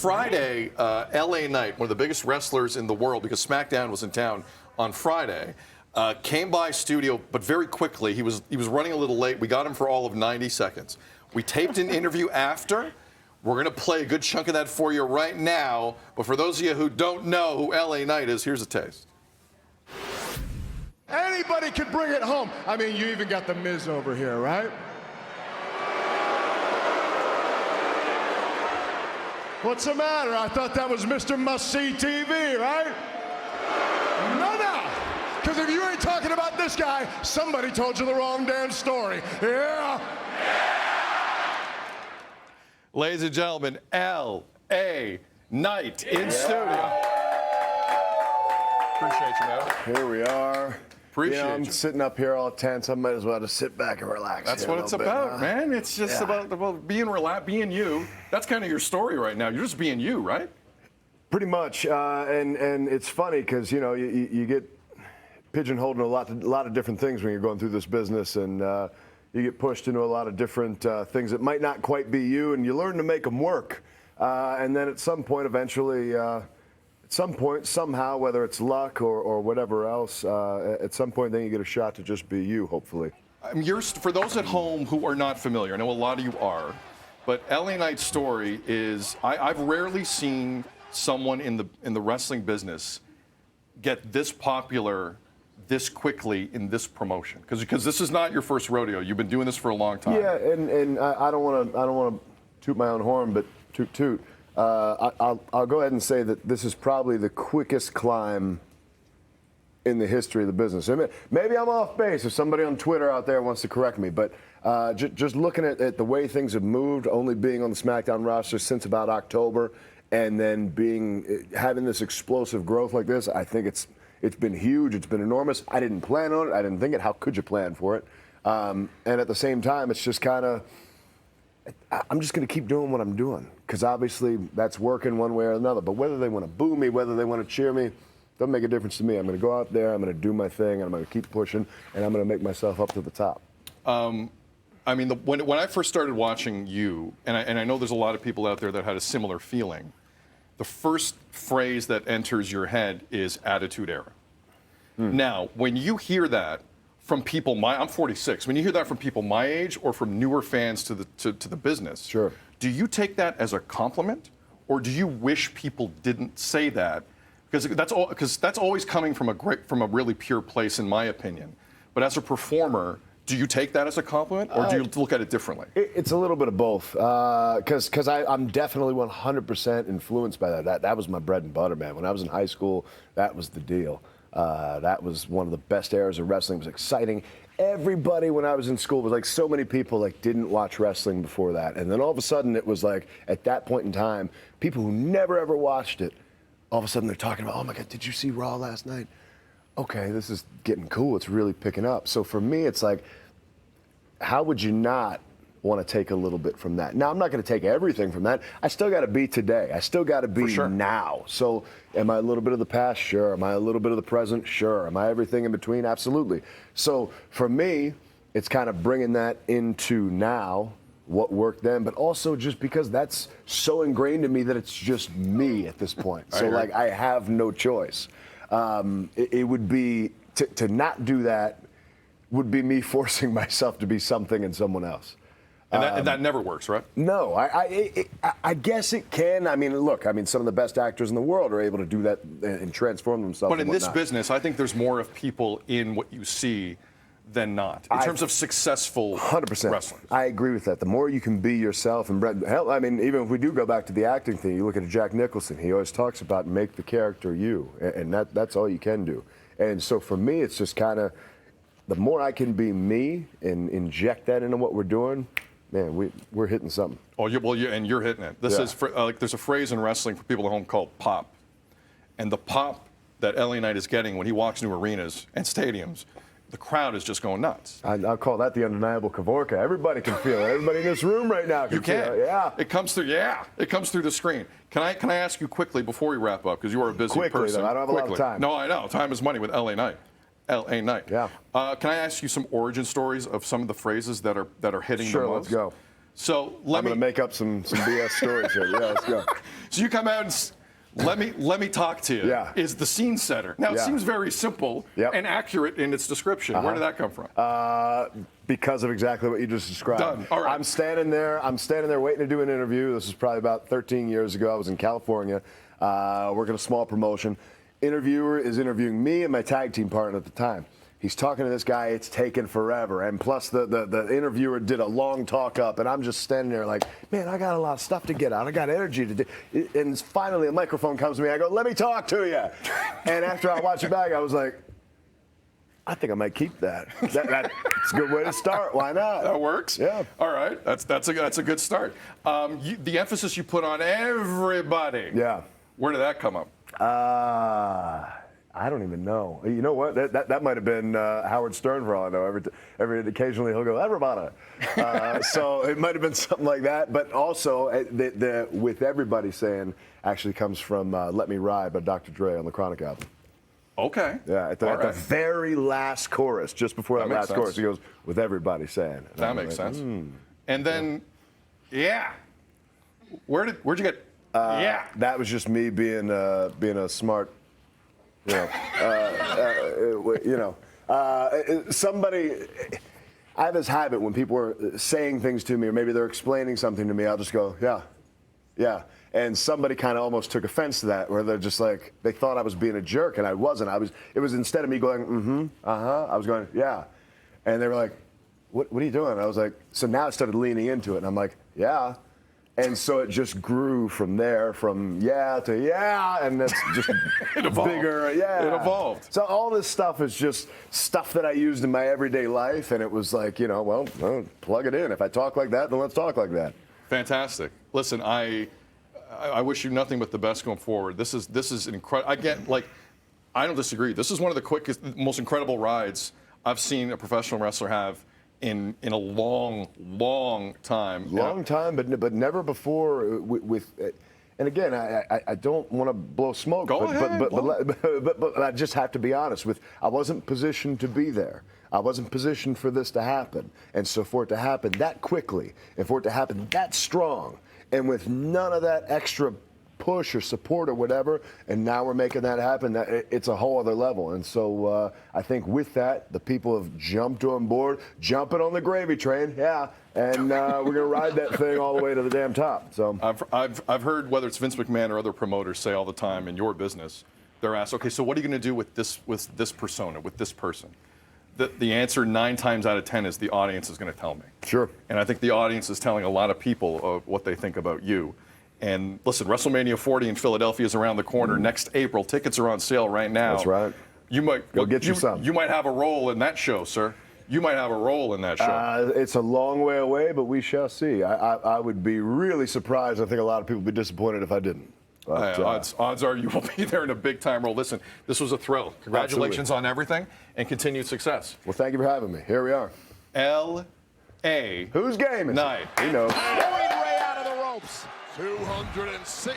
Friday, LA Knight, one of the biggest wrestlers in the world, because SmackDown was in town on Friday, came by studio, but very quickly. He was running a little late. We got him for all of 90 seconds. We taped an interview after. We're going to play a good chunk of that for you right now. But for those of you who don't know who LA Knight is, here's a taste. Anybody can bring it home. I mean, you even got the Miz over here, right? What's the matter? I thought that was Mr. Must-See TV, right? No. Because if you ain't talking about this guy, somebody told you the wrong damn story. Yeah. Ladies and gentlemen, L.A. Knight in studio. Appreciate you, man. Here we are. Appreciate I'm you. sitting up here all tense. I might as well just sit back and relax. That's what it's about, man. It's just about being relaxed, being you. That's kind of your story right now. You're just being you, right? Pretty much. And it's funny because, you know, you get pigeonholed in a lot of different things when you're going through this business, and you get pushed into a lot of different things that might not quite be you, and you learn to make them work. And then at some point, eventually, somehow, whether it's luck or whatever else, at some point, then you get a shot to just be you, hopefully. For those at home who are not familiar, I know a lot of you are, but LA Knight's story is, I've rarely seen someone in the wrestling business get this popular this quickly in this promotion, because this is not your first rodeo. You've been doing this for a long time. Yeah, and I don't want to toot my own horn, but toot. I'll go ahead and say that this is probably the quickest climb in the history of the business. I mean, maybe I'm off base if somebody on Twitter out there wants to correct me, but just looking at the way things have moved, only being on the SmackDown roster since about October, and then having this explosive growth like this, I think it's been huge. It's been enormous. I didn't plan on it. I didn't think it. How could you plan for it? And at the same time, it's just kind of, I'm just going to keep doing what I'm doing, because obviously that's working one way or another. But whether they want to boo me, whether they want to cheer me, doesn't make a difference to me. I'm going to go out there, I'm going to do my thing, and I'm going to keep pushing, and I'm going to make myself up to the top. I mean, when I first started watching you, and I know there's a lot of people out there that had a similar feeling, the first phrase that enters your head is Attitude Era. Now, when you hear that from people I'm 46, when you hear that from people my age or from newer fans to the business, sure, do you take that as a compliment, or do you wish people didn't say that? Because that's always coming from a really pure place, in my opinion. But as a performer, do you take that as a compliment, or do you look at it differently? It's a little bit of both, because I'm definitely 100% influenced by that. That was my bread and butter, man. When I was in high school, that was the deal. That was one of the best eras of wrestling. It was exciting. Everybody, when I was in school, was like, so many people like didn't watch wrestling before that, and then all of a sudden it was like, at that point in time, people who never ever watched it, all of a sudden they're talking about, oh my God, did you see Raw last night? Okay, this is getting cool. It's really picking up. So for me, it's like, how would you not want to take a little bit from that? Now, I'm not going to take everything from that. I still got to be today. I still got to be now. So am I a little bit of the past? Sure. Am I a little bit of the present? Sure. Am I everything in between? Absolutely. So for me, it's kind of bringing that into now, what worked then, but also just because that's so ingrained in me that it's just me at this point. So like, I have no choice. It would be, to not do that would be me forcing myself to be something and someone else. And that never works, right? No, I guess it can. I mean, look, some of the best actors in the world are able to do that and transform themselves. But in this business, I think there's more of people in what you see than not, in terms of successful 100%. wrestlers. I agree with that. The more you can be yourself, and hell, I mean, even if we do go back to the acting thing, you look at Jack Nicholson, he always talks about make the character you, and that's all you can do. And so for me, it's just kind of, the more I can be me and inject that into what we're doing, man, we're hitting something. Oh, and you're hitting it. This is like, there's a phrase in wrestling for people at home called pop, and the pop that LA Knight is getting when he walks into arenas and stadiums, the crowd is just going nuts. I'll call that the undeniable Kavorka. Everybody can feel it. Everybody in this room right now can feel it. Yeah. It comes through. Yeah. It comes through the screen. Can I ask you quickly before we wrap up, because you are a busy person. Though, I don't have a lot of time. No, I know. Time is money with LA Knight. LA Knight. Yeah. Can I ask you some origin stories of some of the phrases that are hitting the most? Sure, let's go. So I'm going to make up some BS stories here. Yeah, let's go. So you come out and let me talk to you. Yeah. Is the scene setter. Now it Yeah. seems very simple Yep. and accurate in its description. Where did that come from? Because of exactly what you just described. Done. All right. I'm standing there waiting to do an interview. This was probably about 13 years ago. I was in California, working a small promotion. Interviewer is interviewing me and my tag team partner at the time. He's talking to this guy. It's taken forever. And plus, the interviewer did a long talk up. And I'm just standing there like, man, I got a lot of stuff to get out. I got energy to do. And finally, a microphone comes to me. I go, let me talk to you. And after I watch it back, I was like, I think I might keep that. That's a good way to start. Why not? That works. Yeah. All right. That's a good start. The emphasis you put on everybody. Yeah. Where did that come up? I don't even know. You know what? That might have been Howard Stern for all I know. Every occasionally he'll go, everybody. So it might have been something like that. But also, the with everybody saying actually comes from Let Me Ride by Dr. Dre on the Chronic album. Okay. Yeah, at the very last chorus, just before that last chorus, he goes, with everybody saying. And that makes sense. And then, yeah. Where'd you get? Yeah. That was just me being a smart. Somebody. I have this habit when people are saying things to me, or maybe they're explaining something to me, I'll just go, yeah. And somebody kind of almost took offense to that, where they're just like, they thought I was being a jerk, and I wasn't. It was instead of me going, I was going, yeah. And they were like, what are you doing? And I was like, so now I started leaning into it, and I'm like, yeah. And so it just grew from there, from yeah to yeah, and that's just bigger. Yeah, it evolved. So all this stuff is just stuff that I used in my everyday life, and it was like, well, plug it in. If I talk like that, then let's talk like that. Fantastic. Listen, I wish you nothing but the best going forward. This is incredible. I don't disagree. This is one of the quickest, most incredible rides I've seen a professional wrestler have in a long time. Long time, but never before with. And again, I don't want to blow smoke, but I just have to be honest with. I wasn't positioned to be there. I wasn't positioned for this to happen, and so for it to happen that quickly, and for it to happen that strong, and with none of that extra push or support or whatever, and now we're making that happen. It's a whole other level. And so I think with that, the people have jumped on board, jumping on the gravy train, yeah, and we're going to ride that thing all the way to the damn top. So I've heard, whether it's Vince McMahon or other promoters say all the time in your business, they're asked, okay, so what are you going to do with this persona, with this person? The answer 9 times out of 10 is the audience is going to tell me. Sure. And I think the audience is telling a lot of people what they think about you. And listen, WrestleMania 40 in Philadelphia is around the corner next April. Tickets are on sale right now. That's right. You might go get you some. You might have a role in that show, sir. You might have a role in that show. It's a long way away, but we shall see. I would be really surprised. I think a lot of people would be disappointed if I didn't. But, odds are you will be there in a big-time role. Listen, this was a thrill. Congratulations on everything, and continued success. Well, thank you for having me. Here we are. LA. Whose game is Knight. He knows. Ray out of the ropes. 206.